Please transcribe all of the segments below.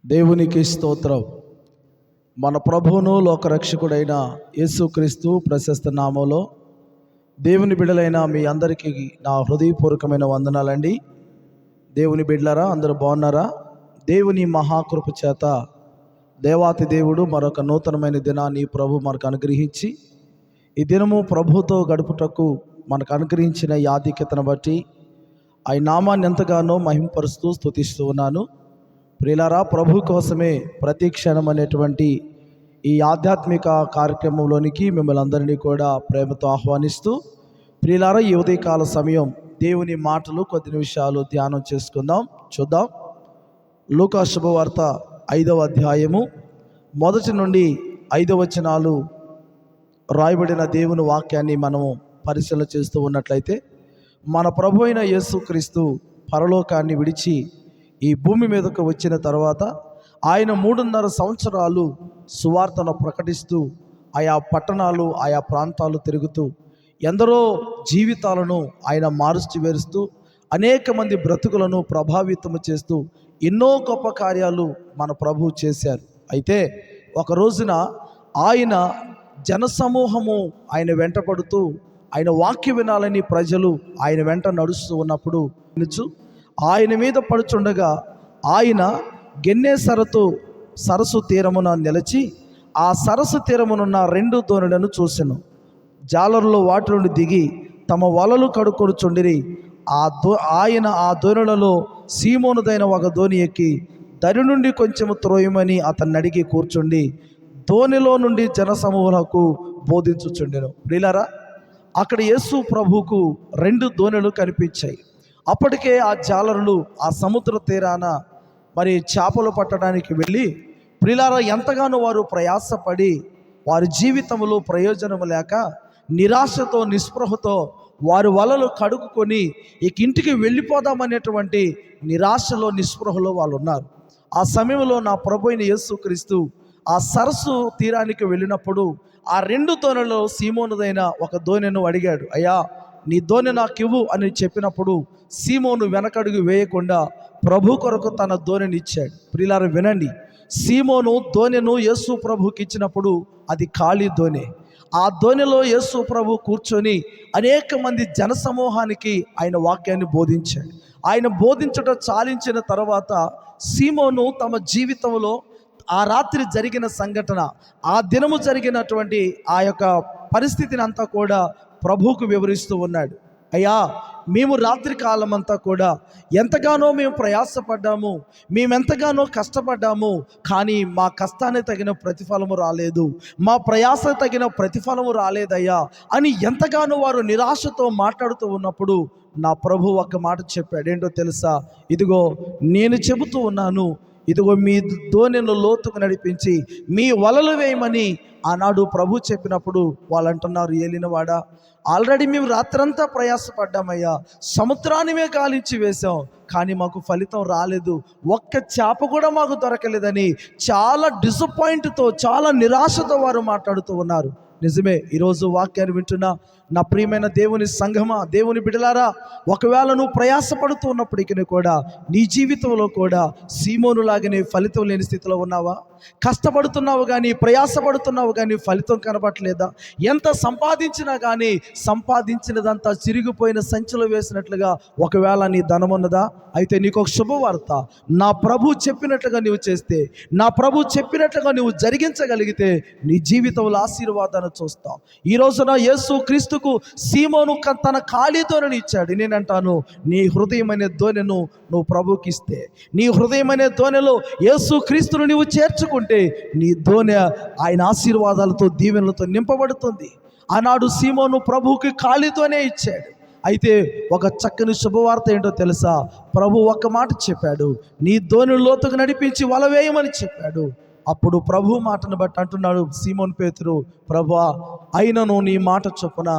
దేవునికి స్తోత్రం. మన ప్రభువును లోకరక్షకుడైన యేసుక్రీస్తు ప్రశస్త నామంలో దేవుని బిడ్డలైన మీ అందరికీ నా హృదయపూర్వకమైన వందనాలండి. దేవుని బిడ్డలారా, అందరూ బాగున్నారా? దేవుని మహాకృప చేత దేవాతి దేవుడు మరొక నూతనమైన దినాన్ని ప్రభు మనకు అనుగ్రహించి ఈ దినము ప్రభుతో గడుపుటకు మనకు అనుగ్రహించిన ఈ ఆధిక్యతను బట్టి ఆయన నామాన్ని ఎంతగానో మహింపరుస్తూ స్తుతిస్తూ ఉన్నాను. ప్రియులారా, ప్రభు కోసమే ప్రతి క్షణం అనేటువంటి ఈ ఆధ్యాత్మిక కార్యక్రమంలోనికి మిమ్మల్ని అందరినీ కూడా ప్రేమతో ఆహ్వానిస్తూ, ప్రియులారా, ఈ ఉదయకాల సమయం దేవుని మాటలు కొద్ది నిమిషాలు ధ్యానం చేసుకుందాం. చూద్దాం. లూకా శుభవార్త 5వ అధ్యాయము 1 నుండి 5 వచనాలు రాయబడిన దేవుని వాక్యాన్ని మనము పరిశీలన చేస్తూ ఉన్నట్లయితే, మన ప్రభు అయిన యేసుక్రీస్తు పరలోకాన్ని విడిచి ఈ భూమి మీదకు వచ్చిన తర్వాత ఆయన 3.5 సంవత్సరాలు సువార్తను ప్రకటిస్తూ ఆయా పట్టణాలు ఆయా ప్రాంతాలు తిరుగుతూ ఎందరో జీవితాలను ఆయన మారుస్తూ వేరుస్తూ అనేక మంది బ్రతుకులను ప్రభావితం చేస్తూ ఎన్నో గొప్ప కార్యాలు మన ప్రభువు చేశారు. అయితే ఒక రోజున ఆయన జనసమూహము ఆయన వెంటపడుతూ ఆయన వాక్య వినాలని ప్రజలు ఆయన వెంట నడుస్తూ ఉన్నప్పుడు ఆయన మీద పడుచుండగా ఆయన గెన్నేసరతు సరస్సు తీరమున నిలిచి ఆ సరస్సు తీరమునున్న 2 దోణులను చూసెను. జాలరులు వాటి నుండి దిగి తమ వలలు కడుకొనుచుండిరి. ఆయన ఆ దోణులలో సీమోనుదైన ఒక దోణి ఎక్కి దరి నుండి కొంచెము త్రోయమని అతన్ని అడిగి కూర్చుండి దోణిలో నుండి జనసమూహకు బోధించుచుండెను. ప్రియులారా, అక్కడ యేసు ప్రభువుకు 2 దోణులు కనిపించాయి. అప్పటికే ఆ జాలరులు ఆ సముద్ర తీరాన మరి చేపలు పట్టడానికి వెళ్ళి, ప్రియులారా, ఎంతగానో వారు ప్రయాసపడి వారి జీవితంలో ప్రయోజనం లేక నిరాశతో నిస్పృహతో వారి వలలు కడుక్కొని ఇక ఇంటికి వెళ్ళిపోదామనేటువంటి నిరాశలో నిస్పృహలో వాళ్ళు ఉన్నారు. ఆ సమయంలో నా ప్రభు అయిన యేసుక్రీస్తు ఆ సరస్సు తీరానికి వెళ్ళినప్పుడు ఆ 2 దోణులలో సీమోనుదైన ఒక దోణెను అడిగాడు. అయ్యా, నీ దోణె నాకు ఇవ్వు అని చెప్పినప్పుడు సీమోను వెనకడుగు వేయకుండా ప్రభు కొరకు తన దోణెని ఇచ్చాడు. ప్రియులారా, వినండి, సీమోను దోణెను యేసు ప్రభుకి ఇచ్చినప్పుడు అది ఖాళీ దోణె. ఆ దోణెలో యేసు ప్రభు కూర్చొని అనేక మంది జనసమూహానికి ఆయన వాక్యాన్ని బోధించాడు. ఆయన బోధించడం చాలించిన తర్వాత సీమోను తమ జీవితంలో ఆ రాత్రి జరిగిన సంఘటన, ఆ దినము జరిగినటువంటి ఆ యొక్క పరిస్థితిని అంతా కూడా ప్రభువుకు వివరిస్తూ ఉన్నాడు. అయ్యా, మేము రాత్రి కాలం అంతా కూడా ఎంతగానో మేము ప్రయాసపడ్డాము, మేమెంతగానో కష్టపడ్డాము, కానీ మా కష్టానికి తగిన ప్రతిఫలము రాలేదు, మా ప్రయాస తగిన ప్రతిఫలము రాలేదయ్యా అని ఎంతగానో వారు నిరాశతో మాట్లాడుతూ ఉన్నప్పుడు నా ప్రభు ఒక మాట చెప్పాడు. ఏంటో తెలుసా? ఇదిగో నేను చెబుతూ ఉన్నాను, ఇదిగో మీ దోణెను లోతుకు నడిపించి మీ వలలు వేయమని ఆనాడు ప్రభు చెప్పినప్పుడు వాళ్ళు అంటున్నారు, ఏలినవాడా, ఆల్రెడీ మేము రాత్రంతా ప్రయాసపడ్డామయ్యా, సముద్రాన్ని మేము గాలించి వేశాం, కానీ మాకు ఫలితం రాలేదు, ఒక్క చేప కూడా మాకు దొరకలేదని చాలా డిసప్పాయింట్తో చాలా నిరాశతో వారు మాట్లాడుతూ ఉన్నారు. నిజమే, ఈరోజు వాక్యాన్ని వింటున్న నా ప్రియమైన దేవుని సంఘమా, దేవుని బిడ్డలారా, ఒకవేళ నువ్వు ప్రయాసపడుతూ ఉన్నప్పటికీ కూడా నీ జీవితంలో కూడా సీమోను లాగానే ఫలితం లేని స్థితిలో ఉన్నావా? కష్టపడుతున్నావు కానీ ప్రయాసపడుతున్నావు కానీ ఫలితం కనబడట్లేదా? ఎంత సంపాదించినా కానీ సంపాదించినదంతా చిరిగిపోయిన సంచిలో వేసినట్లుగా ఒకవేళ నీ ధనం ఉన్నదా? అయితే నీకు ఒక శుభవార్త. నా ప్రభు చెప్పినట్లుగా నువ్వు చేస్తే, నా ప్రభు చెప్పినట్లుగా నువ్వు జరిగించగలిగితే నీ జీవితంలో ఆశీర్వాదాన్ని చూస్తావు. ఈ రోజున యేసు క్రీస్తుకు సీమోను తన ఖాళీ దోణిని ఇచ్చాడు. నేనంటాను, నీ హృదయం అనే దోణెను నువ్వు ప్రభుకి ఇస్తే, నీ హృదయం అనే దోణెలో యేసు క్రీస్తును నువ్వు చేర్చుకుంటే నీ దోణె ఆయన ఆశీర్వాదాలతో దీవెనలతో నింపబడుతుంది. ఆనాడు సీమోను ప్రభువుకి ఖాళీతోనే ఇచ్చాడు. అయితే ఒక చక్కని శుభవార్త ఏంటో తెలుసా? ప్రభు ఒక్క మాట చెప్పాడు, నీ దోణి లోతుకు నడిపించి వల వేయమని చెప్పాడు. అప్పుడు ప్రభు మాటను బట్టి అంటున్నాడు సీమోను పేతురు, ప్రభువా, అయినను నీ మాట చొప్పున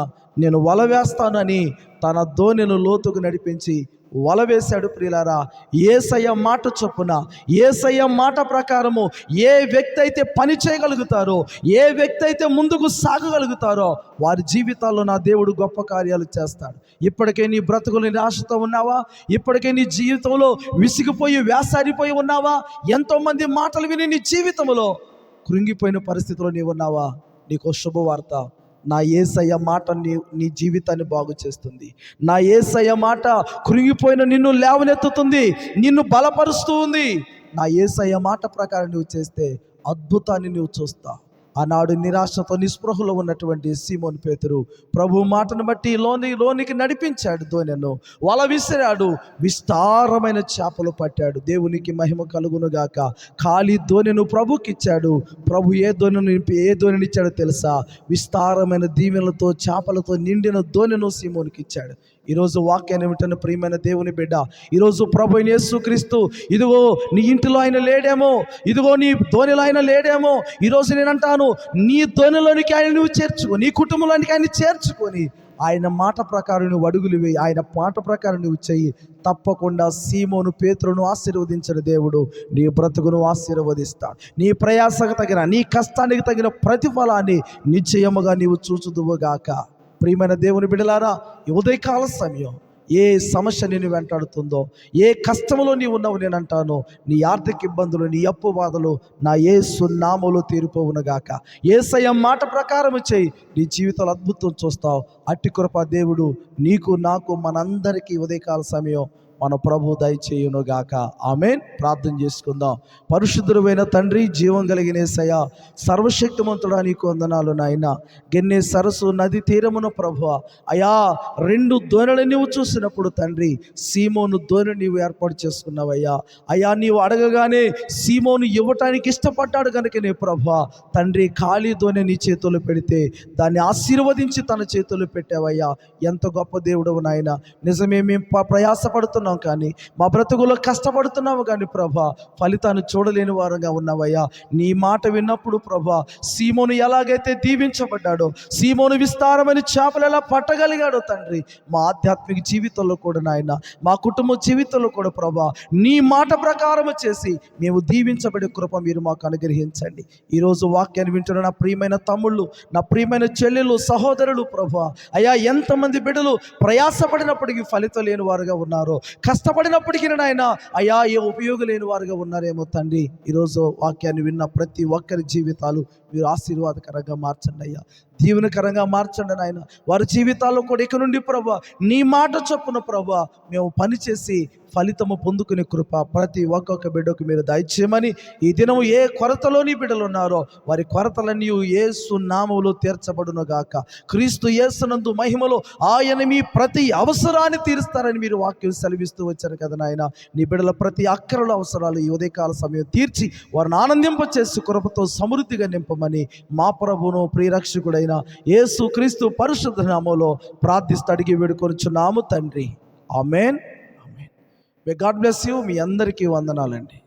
నేను వల వేస్తానని తన దోణిను లోతుకు నడిపించి వల వేశాడు. ప్రియులారా, యేసయ్య మాట చొప్పున, యేసయ్య మాట ప్రకారము ఏ వ్యక్తి అయితే పని చేయగలుగుతారో, ఏ వ్యక్తి అయితే ముందుకు సాగగలుగుతారో వారి జీవితాల్లో నా దేవుడు గొప్ప కార్యాలు చేస్తాడు. ఇప్పటికే నీ బ్రతుకులు నిరాశతో ఉన్నావా? ఇప్పటికే నీ జీవితంలో విసిగిపోయి వేసారిపోయి ఉన్నావా? ఎంతోమంది మాటలు విని నీ జీవితంలో కృంగిపోయిన పరిస్థితిలో నీవు ఉన్నావా? నీకు శుభవార్త. నా యేసయ్య మాట నీ జీవితాన్ని బాగు చేస్తుంది. నా యేసయ్య మాట కృంగిపోయిన నిన్ను లేవనెత్తుతుంది, నిన్ను బలపరుస్తూ ఉంది. నా యేసయ్య మాట ప్రకారం నువ్వు చేస్తే అద్భుతాన్ని నువ్వు చూస్తావు. ఆనాడు నిరాశతో నిస్పృహలో ఉన్నటువంటి సీమోను పేతురు ప్రభు మాటను బట్టి లోనికి నడిపించాడు. దోణెను వల విసిరాడు, విస్తారమైన చేపలు పట్టాడు. దేవునికి మహిమ కలుగునుగాక. ఖాళీ దోణెను ప్రభుకిచ్చాడు. ప్రభు ఏ దోణిని ఇచ్చాడో తెలుసా? విస్తారమైన దీవెనలతో చేపలతో నిండిన దోణెను సీమోనికి ఇచ్చాడు. ఈరోజు వాక్యాన్ని వింటున్న ప్రియమైన దేవుని బిడ్డ, ఈరోజు ప్రభు అయిన యేసుక్రీస్తు ఇదిగో నీ ఇంటిలో ఆయన లేడేమో, ఇదిగో నీ ధోనిలో ఆయన లేడేమో, ఈరోజు నేను అంటాను, నీ ధోనిలోనికి ఆయన నువ్వు చేర్చుకో, నీ కుటుంబంలోనికి ఆయన చేర్చుకొని ఆయన మాట ప్రకారం నువ్వు అడుగులు వేయి, ఆయన మాట ప్రకారం నువ్వు చెయ్యి. తప్పకుండా సీమోను పేతురును ఆశీర్వదించిన దేవుడు నీ బ్రతుకును ఆశీర్వదిస్తాడు. నీ ప్రయాసకు తగిన, నీ కష్టానికి తగిన ప్రతిఫలాన్ని నిశ్చయముగా నీవు చూచుదువుగాక. ప్రియమైన దేవుని బిడ్డలారా, ఈ ఉదయకాల సమయం ఏ సమస్య నేను వెంటాడుతుందో, ఏ కష్టంలో నీవు ఉన్నావు, నేను అంటాను, నీ ఆర్థిక ఇబ్బందులు, నీ అప్పు బాధలు నా యేసు నామములో తీరిపోవునుగాక. యేసయ్య మాట ప్రకారం చేయి, నీ జీవితంలో అద్భుతం చూస్తావు. అట్టి కృప దేవుడు నీకు, నాకు, మనందరికీ ఉదయకాల సమయం మన ప్రభు దయచేయునుగాక. ఆమేన్. ప్రార్థన చేసుకుందాం. పరిశుద్ధుడైన తండ్రి, జీవం కలిగిన యేసయ్య, సర్వశక్తిమంతుడా నీకు వందనాలు నాయన. గెన్నే సరస్సు నది తీరమున ప్రభువా, అయా 2 దోణెలు నీవు చూసినప్పుడు తండ్రి, సీమోను దోణి నీవు ఏర్పాటు చేసుకున్నావయ్యా. అయా నీవు అడగగానే సీమోను ఇవ్వటానికి ఇష్టపడ్డాడు కనుకనే ప్రభువా తండ్రి, ఖాళీ దోణి నీ చేతుల్లో పెడితే దాన్ని ఆశీర్వదించి తన చేతుల్లో పెట్టావయ్యా. ఎంత గొప్ప దేవుడవు నాయన. నిజమే, మేము ప్రయాసపడుతున్నాం కానీ, మా బ్రతుకులో కష్టపడుతున్నాము కానీ ప్రభా, ఫలితాన్ని చూడలేని వారంగా ఉన్నావయ్యా. నీ మాట విన్నప్పుడు ప్రభా, సీమోను ఎలాగైతే దీవించబడ్డాడో, సీమోను విస్తారమైన చేపలు ఎలా పట్టగలిగాడో తండ్రి, మా ఆధ్యాత్మిక జీవితంలో కూడా నాయన, మా కుటుంబ జీవితంలో కూడా ప్రభా, నీ మాట ప్రకారం చేసి మేము దీవించబడే కృప మీరు మాకు అనుగ్రహించండి. ఈరోజు వాక్యాన్ని వింటున్న నా ప్రియమైన తమ్ముళ్ళు, నా ప్రియమైన చెల్లెలు, సహోదరులు ప్రభా, అయ్యా ఎంతమంది బిడ్డలు ప్రయాసపడినప్పటికీ ఫలితం లేని వారుగా ఉన్నారో, కష్టపడినప్పటికీ నాయన అయ్యా ఏ ఉపయోగం లేని వారుగా ఉన్నారేమో తండ్రి. ఈరోజు వాక్యాన్ని విన్న ప్రతి ఒక్కరి జీవితాలు మీరు ఆశీర్వాదకరంగా మార్చండి అయ్యా, దీవెనకరంగా మార్చండి నాయన. వారి జీవితాల్లో కూడా ఇక నుండి ప్రభా నీ మాట చొప్పున ప్రభా మేము పనిచేసి ఫలితము పొందుకునే కృప ప్రతి ఒక్కొక్క బిడ్డకు మీరు దయచేయమని, ఈ దినము ఏ కొరతలోని బిడ్డలు ఉన్నారో వారి కొరతలన్నీ యేసు నామములో తీర్చబడును గాక. క్రీస్తు యేసునందు మహిమలో ఆయన మీ ప్రతి అవసరాన్ని తీరుస్తారని మీరు వాక్యం సెలవిస్తూ వచ్చారు కదా నాయన. నీ బిడ్డల ప్రతి అక్కరల అవసరాలు ఈ ఉదయకాల సమయం తీర్చి వారిని ఆనందింపచేసి కృపతో సమృద్ధిగా నింపమని మా ప్రభువును ప్రియరక్షకుడైన యేసు క్రీస్తు పరిశుద్ధ నామములో ప్రార్థిస్తూ అడిగి వేడుకొనుచున్నాము తండ్రి. Amen. May God bless you. మీ అందరికీ వందనాలండి.